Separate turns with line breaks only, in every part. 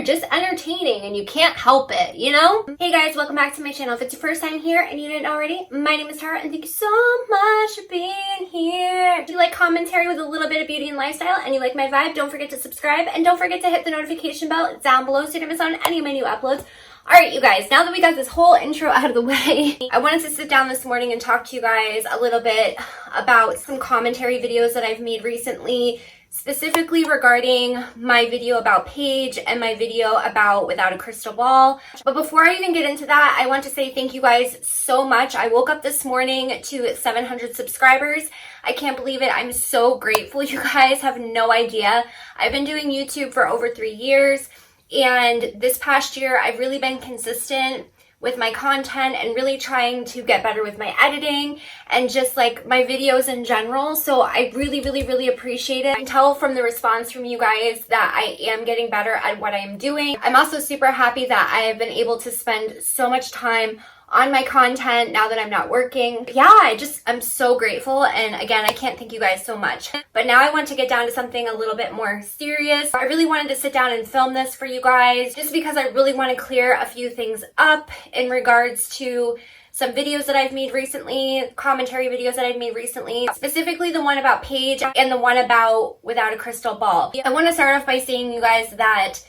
are just entertaining and you can't help it, you know? Hey guys, welcome back to my channel. If it's your first time here and you didn't already, my name is Tarrah and thank you so much for being here. If you like commentary with a little bit of beauty and lifestyle and you like my vibe, don't forget to subscribe and don't forget to hit the notification bell down below so you don't miss out on any of my new uploads. Alright you guys, now that we got this whole intro out of the way, I wanted to sit down this morning and talk to you guys a little bit about some commentary videos that I've made recently, specifically regarding my video about Paige and my video about Without a Crystal Ball. But before I even get into that, I want to say thank you guys so much. I woke up this morning to 700 subscribers. I can't believe it. I'm so grateful. You guys have no idea. I've been doing YouTube for over 3 years. And this past year, I've really been consistent with my content and really trying to get better with my editing and just like my videos in general. So I really appreciate it. I can tell from the response from you guys that I am getting better at what I am doing. I'm also super happy that I have been able to spend so much time on my content now that I'm not working. Yeah, I'm so grateful. And again, I can't thank you guys so much. But now I want to get down to something a little bit more serious. I really wanted to sit down and film this for you guys just because I really want to clear a few things up in regards to some videos that I've made recently, commentary videos that I've made recently, specifically the one about Paige and the one about Without a Crystal Ball. I want to start off by saying, you guys, that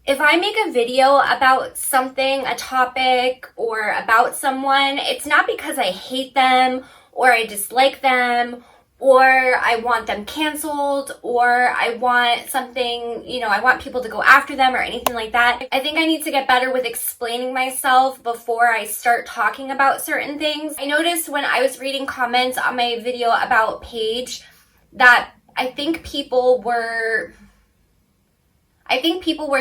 if I make a video about something, a topic, or about someone, it's not because I hate them, or I dislike them, or I want them canceled, or I want something, I want people to go after them or anything like that. I think I need to get better with explaining myself before I start talking about certain things. I noticed when I was reading comments on my video about Paige that I think people were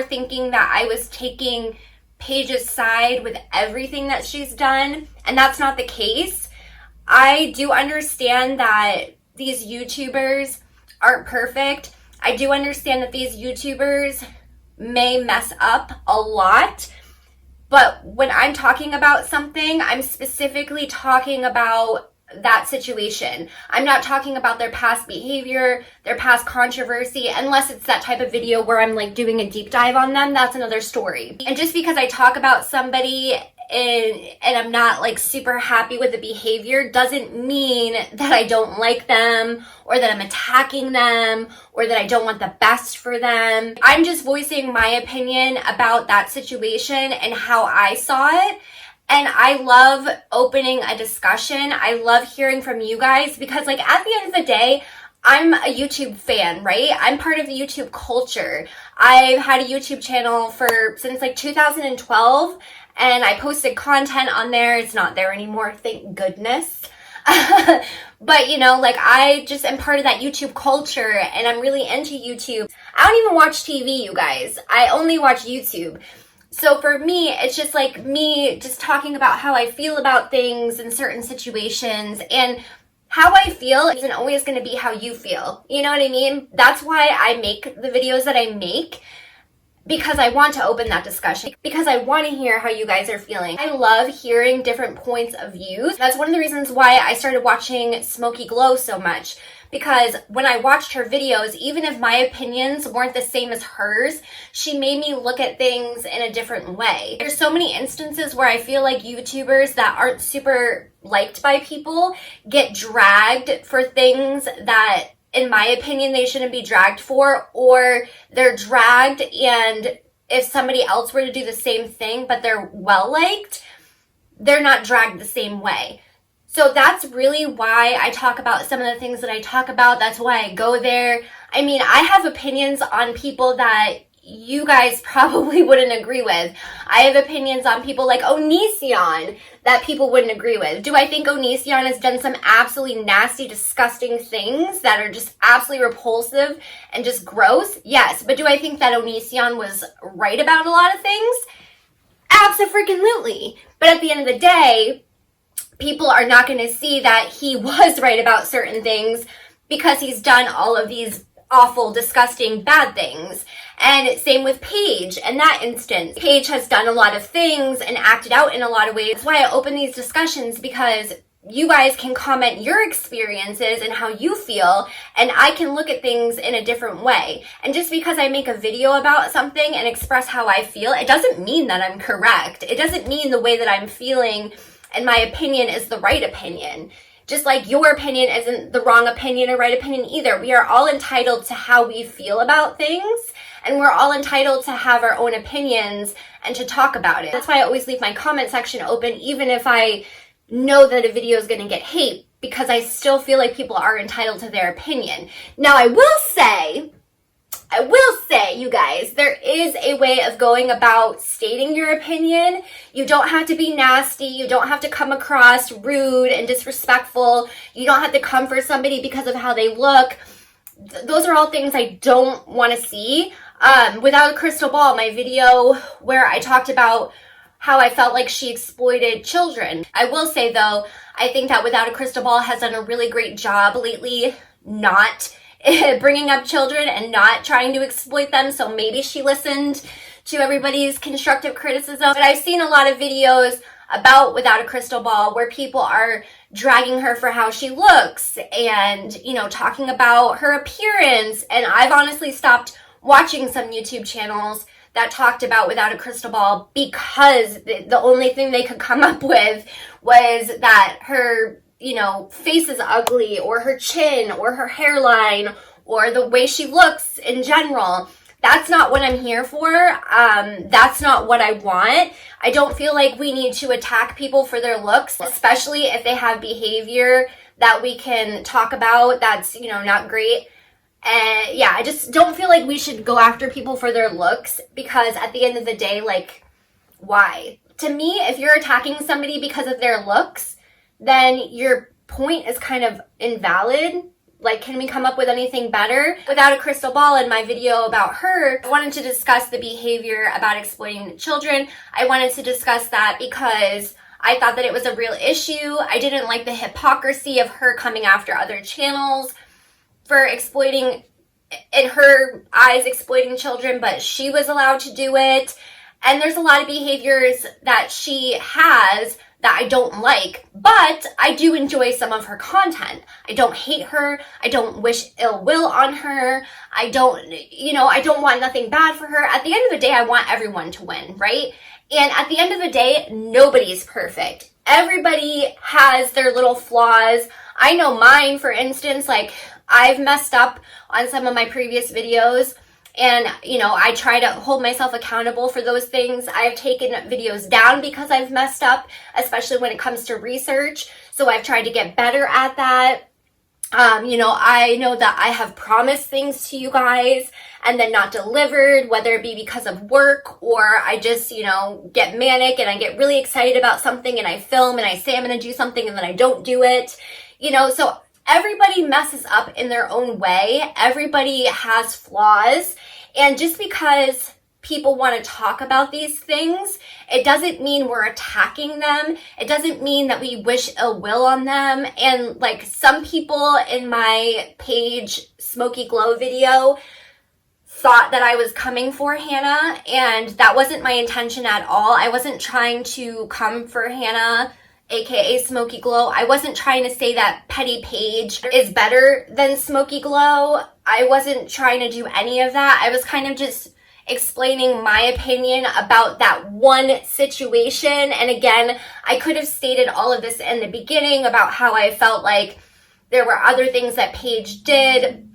thinking that I was taking Paige's side with everything that she's done, and that's not the case. I do understand that these YouTubers aren't perfect. I do understand that these YouTubers may mess up a lot, but when I'm talking about something, I'm specifically talking about that situation. I'm not talking about their past behavior, their past controversy, unless it's that type of video where I'm like doing a deep dive on them. That's another story. And just because I talk about somebody and I'm not like super happy with the behavior doesn't mean that I don't like them or that I'm attacking them or that I don't want the best for them. I'm just voicing my opinion about that situation and how I saw it. And I love opening a discussion. I love hearing from you guys because like at the end of the day, I'm a YouTube fan, right? I'm part of the YouTube culture. I've had a YouTube channel since like 2012 and I posted content on there. It's not there anymore, thank goodness. But I just am part of that YouTube culture and I'm really into YouTube. I don't even watch TV, you guys. I only watch YouTube. So for me, it's just like me just talking about how I feel about things in certain situations, and how I feel isn't always going to be how you feel. You know what I mean? That's why I make the videos that I make, because I want to open that discussion, because I want to hear how you guys are feeling. I love hearing different points of view. That's one of the reasons why I started watching Smokey Glow so much. Because when I watched her videos, even if my opinions weren't the same as hers, she made me look at things in a different way. There's so many instances where I feel like YouTubers that aren't super liked by people get dragged for things that, in my opinion, they shouldn't be dragged for, or they're dragged and if somebody else were to do the same thing but they're well liked, they're not dragged the same way. So that's really why I talk about some of the things that I talk about. That's why I go there. I mean, I have opinions on people that you guys probably wouldn't agree with. I have opinions on people like Onision that people wouldn't agree with. Do I think Onision has done some absolutely nasty, disgusting things that are just absolutely repulsive and just gross? Yes. But do I think that Onision was right about a lot of things? Abso-freaking-lutely. But at the end of the day, people are not going to see that he was right about certain things because he's done all of these awful, disgusting, bad things. And same with Paige in that instance. Paige has done a lot of things and acted out in a lot of ways. That's why I open these discussions, because you guys can comment your experiences and how you feel, and I can look at things in a different way. And just because I make a video about something and express how I feel, it doesn't mean that I'm correct. It doesn't mean the way that I'm feeling and my opinion is the right opinion. Just like your opinion isn't the wrong opinion or right opinion either. We are all entitled to how we feel about things, and we're all entitled to have our own opinions and to talk about it. That's why I always leave my comment section open, even if I know that a video is going to get hate, because I still feel like people are entitled to their opinion. Now, I will say, you guys, there is a way of going about stating your opinion. You don't have to be nasty. You don't have to come across rude and disrespectful. You don't have to come for somebody because of how they look. Those are all things I don't want to see. Without a Crystal Ball, my video where I talked about how I felt like she exploited children. I will say though, I think that Without a Crystal Ball has done a really great job lately not bringing up children and not trying to exploit them. So maybe she listened to everybody's constructive criticism. But I've seen a lot of videos about Without a Crystal Ball where people are dragging her for how she looks and, you know, talking about her appearance. And I've honestly stopped watching some YouTube channels that talked about Without a Crystal Ball because the only thing they could come up with was that her, you know, face is ugly, or her chin, or her hairline, or the way she looks in general. That's not what I'm here for. That's not what I want. I don't feel like we need to attack people for their looks, especially if they have behavior that we can talk about that's, you know, not great. And yeah, I just don't feel like we should go after people for their looks, because at the end of the day, like, why? To me, if you're attacking somebody because of their looks, then your point is kind of invalid. Like, can we come up with anything better? Without a Crystal Ball, in my video about her, I wanted to discuss the behavior about exploiting children. I wanted to discuss that because I thought that it was a real issue. I didn't like the hypocrisy of her coming after other channels for exploiting, in her eyes, exploiting children, but she was allowed to do it. And there's a lot of behaviors that she has that I don't like, but I do enjoy some of her content. I don't hate her. I don't wish ill will on her. I don't want nothing bad for her. At the end of the day, I want everyone to win, right? And at the end of the day, nobody's perfect. Everybody has their little flaws. I know mine, for instance, like, I've messed up on some of my previous videos, and, you know, I try to hold myself accountable for those things. I've taken videos down because I've messed up, especially when it comes to research. So I've tried to get better at that. You know, I know that I have promised things to you guys and then not delivered, whether it be because of work or I just, you know, get manic and I get really excited about something and I film and I say I'm going to do something and then I don't do it. You know, so everybody messes up in their own way. Everybody has flaws. And just because people want to talk about these things, it doesn't mean we're attacking them. It doesn't mean that we wish ill will on them. And like, some people in my page Smoky Glow video thought that I was coming for Hannah, and that wasn't my intention at all. I wasn't trying to come for Hannah, aka Smoky Glow. I wasn't trying to say that Petty Page is better than Smoky Glow. I wasn't trying to do any of that. I was kind of just explaining my opinion about that one situation. And again, I could have stated all of this in the beginning about how I felt like there were other things that Paige did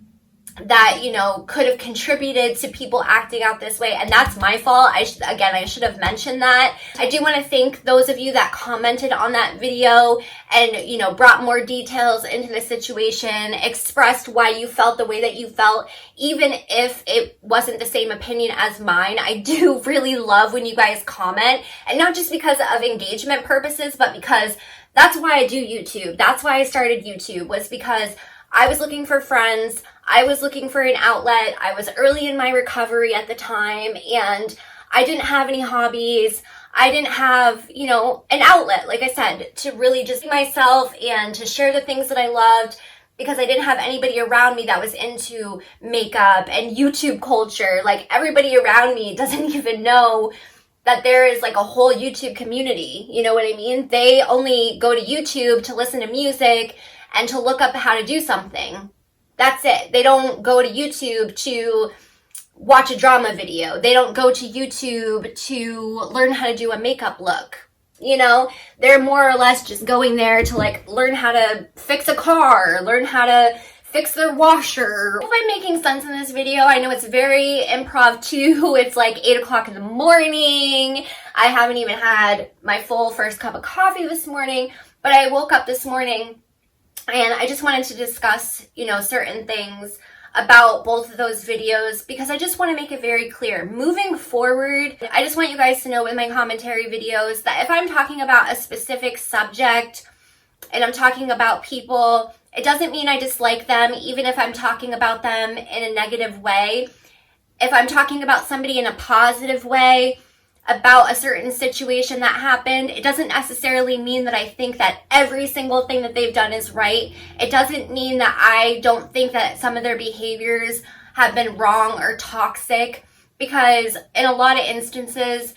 that, you know, could have contributed to people acting out this way, and that's my fault. I should have mentioned that. I do want to thank those of you that commented on that video and, you know, brought more details into the situation, expressed why you felt the way that you felt, even if it wasn't the same opinion as mine. I do really love when you guys comment, and not just because of engagement purposes, but because that's why I do YouTube. That's why I started YouTube, was because I was looking for friends. I was looking for an outlet. I was early in my recovery at the time, and I didn't have any hobbies. I didn't have, you know, an outlet, like I said, to really just be myself and to share the things that I loved, because I didn't have anybody around me that was into makeup and YouTube culture. Like, everybody around me doesn't even know that there is like a whole YouTube community. You know what I mean? They only go to YouTube to listen to music and to look up how to do something. That's it. They don't go to YouTube to watch a drama video. They don't go to YouTube to learn how to do a makeup look. You know, they're more or less just going there to like learn how to fix a car, learn how to fix their washer. I hope I'm making sense in this video. I know it's very impromptu. It's like 8 o'clock in the morning. I haven't even had my full first cup of coffee this morning, but I woke up this morning and I just wanted to discuss, you know, certain things about both of those videos because I just want to make it very clear. Moving forward, I just want you guys to know with my commentary videos that if I'm talking about a specific subject and I'm talking about people, it doesn't mean I dislike them, even if I'm talking about them in a negative way. If I'm talking about somebody in a positive way, about a certain situation that happened, it doesn't necessarily mean that I think that every single thing that they've done is right. It doesn't mean that I don't think that some of their behaviors have been wrong or toxic, because in a lot of instances,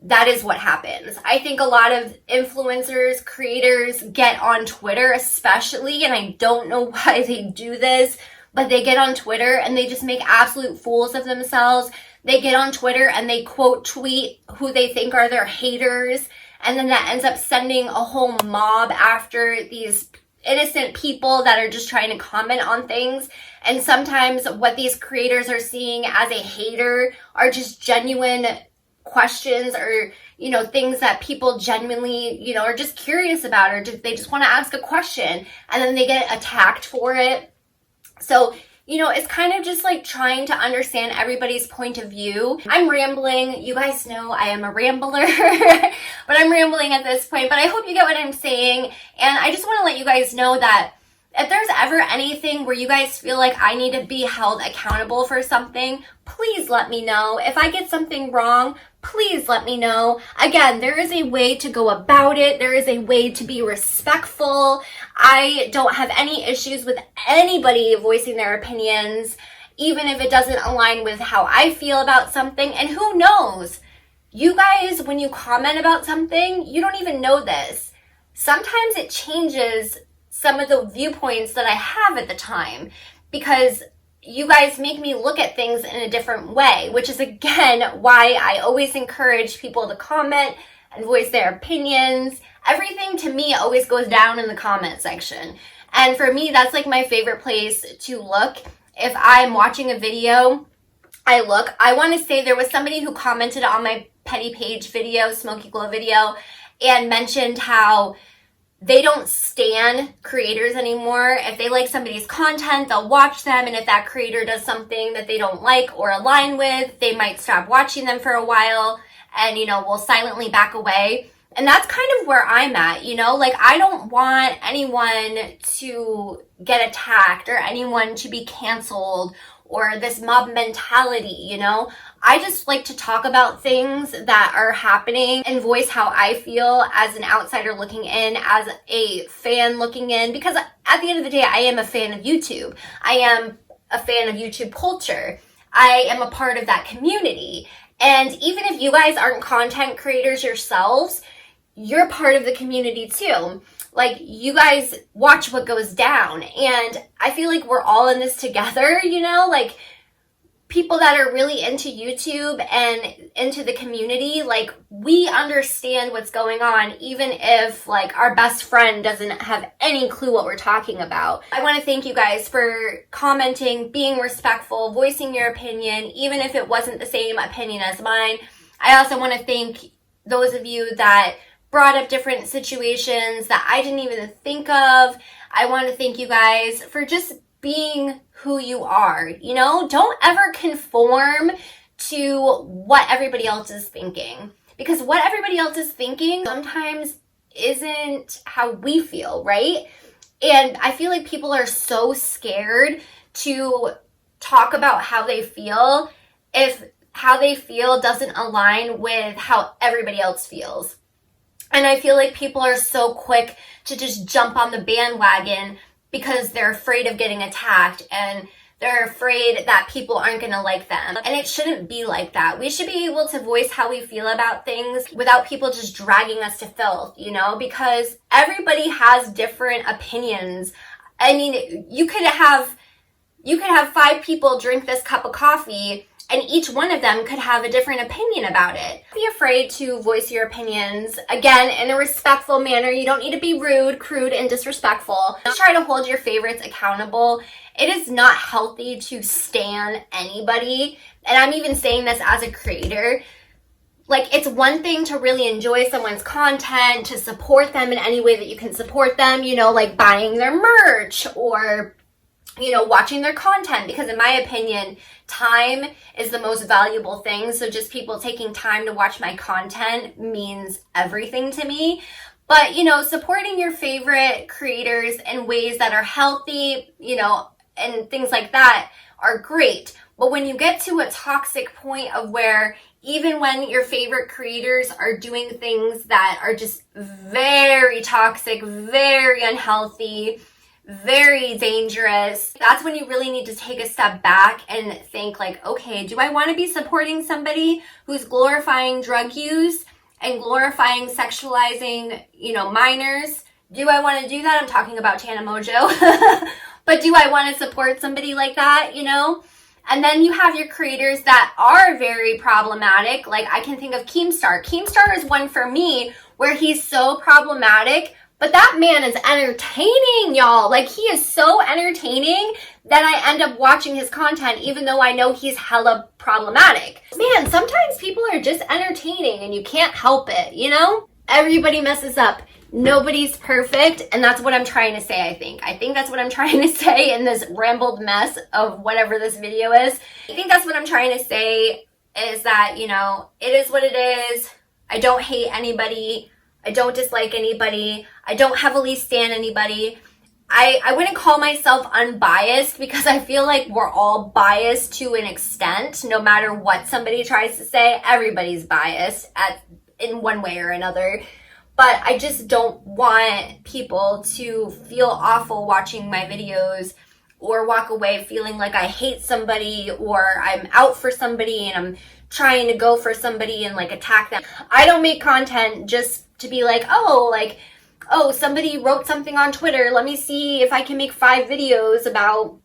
that is what happens. I think a lot of influencers, creators get on Twitter especially, and I don't know why they do this, but they get on Twitter and they just make absolute fools of themselves. They get on Twitter and they quote tweet who they think are their haters, and then that ends up sending a whole mob after these innocent people that are just trying to comment on things. And sometimes what these creators are seeing as a hater are just genuine questions or, you know, things that people genuinely, you know, are just curious about, or they just want to ask a question and then they get attacked for it. So, you know, it's kind of just like trying to understand everybody's point of view. I'm rambling. You guys know I am a rambler, but I'm rambling at this point. But I hope you get what I'm saying. And I just want to let you guys know that if there's ever anything where you guys feel like I need to be held accountable for something, please let me know. If I get something wrong, please let me know. Again, there is a way to go about it. There is a way to be respectful. I don't have any issues with anybody voicing their opinions, even if it doesn't align with how I feel about something. And who knows? You guys, when you comment about something, you don't even know this. Sometimes it changes some of the viewpoints that I have at the time, because you guys make me look at things in a different way, which is again why I always encourage people to comment and voice their opinions. Everything to me always goes down in the comment section. And for me, that's like my favorite place to look. If I'm watching a video, I want to say there was somebody who commented on my Petty Page video, Smoky Glow video, and mentioned how they don't stan creators anymore. If they like somebody's content, they'll watch them, and if that creator does something that they don't like or align with, they might stop watching them for a while and, you know, will silently back away. And that's kind of where I'm at, you know? Like, I don't want anyone to get attacked or anyone to be canceled or this mob mentality, you know? I just like to talk about things that are happening and voice how I feel as an outsider looking in, as a fan looking in, because at the end of the day, I am a fan of YouTube. I am a fan of YouTube culture. I am a part of that community. And even if you guys aren't content creators yourselves, you're part of the community too. Like, you guys watch what goes down, and I feel like we're all in this together, you know? Like, people that are really into YouTube and into the community, like, we understand what's going on, even if, like, our best friend doesn't have any clue what we're talking about. I want to thank you guys for commenting, being respectful, voicing your opinion, even if it wasn't the same opinion as mine. I also want to thank those of you that brought up different situations that I didn't even think of. I want to thank you guys for just being who you are. You know, don't ever conform to what everybody else is thinking, because what everybody else is thinking sometimes isn't how we feel, right? And I feel like people are so scared to talk about how they feel if how they feel doesn't align with how everybody else feels. And I feel like people are so quick to just jump on the bandwagon because they're afraid of getting attacked, and They're afraid that people aren't going to like them. And it shouldn't be like that. We should be able to voice how we feel about things without people just dragging us to filth, you know, because everybody has different opinions. I mean, you could have 5 people drink this cup of coffee and each one of them could have a different opinion about it. Don't be afraid to voice your opinions, again, in a respectful manner. You don't need to be rude, crude, and disrespectful. Just try to hold your favorites accountable. It is not healthy to stan anybody, and I'm even saying this as a creator. Like, it's one thing to really enjoy someone's content, to support them in any way that you can support them, you know, like buying their merch or, you know, watching their content, because in my opinion, time is the most valuable thing. So just people taking time to watch my content means everything to me. But, you know, supporting your favorite creators in ways that are healthy, you know, and things like that are great. But when you get to a toxic point of where even when your favorite creators are doing things that are just very toxic, very unhealthy, very dangerous, that's when you really need to take a step back and think like, okay, do I want to be supporting somebody who's glorifying drug use and glorifying sexualizing, you know, minors? Do I want to do that? I'm talking about Tana Mojo. But do I want to support somebody like that, you know? And then you have your creators that are very problematic. Like, I can think of Keemstar. Keemstar is one for me where he's so problematic, but that man is entertaining, y'all. Like, he is so entertaining that I end up watching his content even though I know he's hella problematic. Man, sometimes people are just entertaining and you can't help it, you know? Everybody messes up. Nobody's perfect, and that's what I'm trying to say, I think. I think that's what I'm trying to say in this rambled mess of whatever this video is. I think that's what I'm trying to say is that, you know, it is what it is. I don't hate anybody. I don't dislike anybody. I don't heavily stan anybody. I wouldn't call myself unbiased because I feel like we're all biased to an extent. No matter what somebody tries to say, everybody's biased in one way or another. But I just don't want people to feel awful watching my videos or walk away feeling like I hate somebody or I'm out for somebody and I'm trying to go for somebody and like attack them. I don't make content just to be like, oh, somebody wrote something on Twitter. Let me see if I can make 5 videos about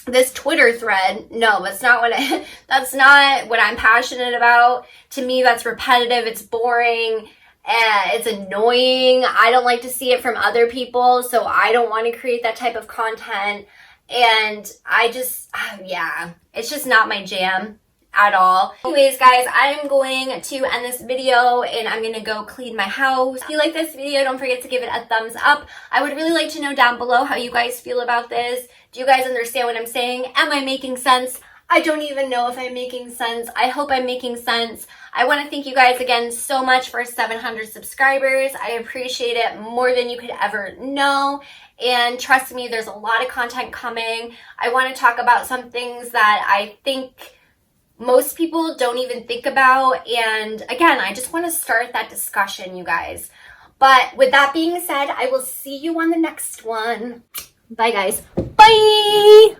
this Twitter thread. No, that's not what I'm passionate about. To me, that's repetitive. It's boring. It's annoying. I don't like to see it from other people, so I don't want to create that type of content. And I just, yeah, it's just not my jam at all. Anyways, guys, I am going to end this video and I'm going to go clean my house. If you like this video, don't forget to give it a thumbs up. I would really like to know down below how you guys feel about this. Do you guys understand what I'm saying? Am I making sense? I don't even know if I'm making sense. I hope I'm making sense. I want to thank you guys again so much for 700 subscribers. I appreciate it more than you could ever know. And trust me, there's a lot of content coming. I want to talk about some things that I think most people don't even think about. And again, I just want to start that discussion, you guys. But with that being said, I will see you on the next one. Bye, guys. Bye!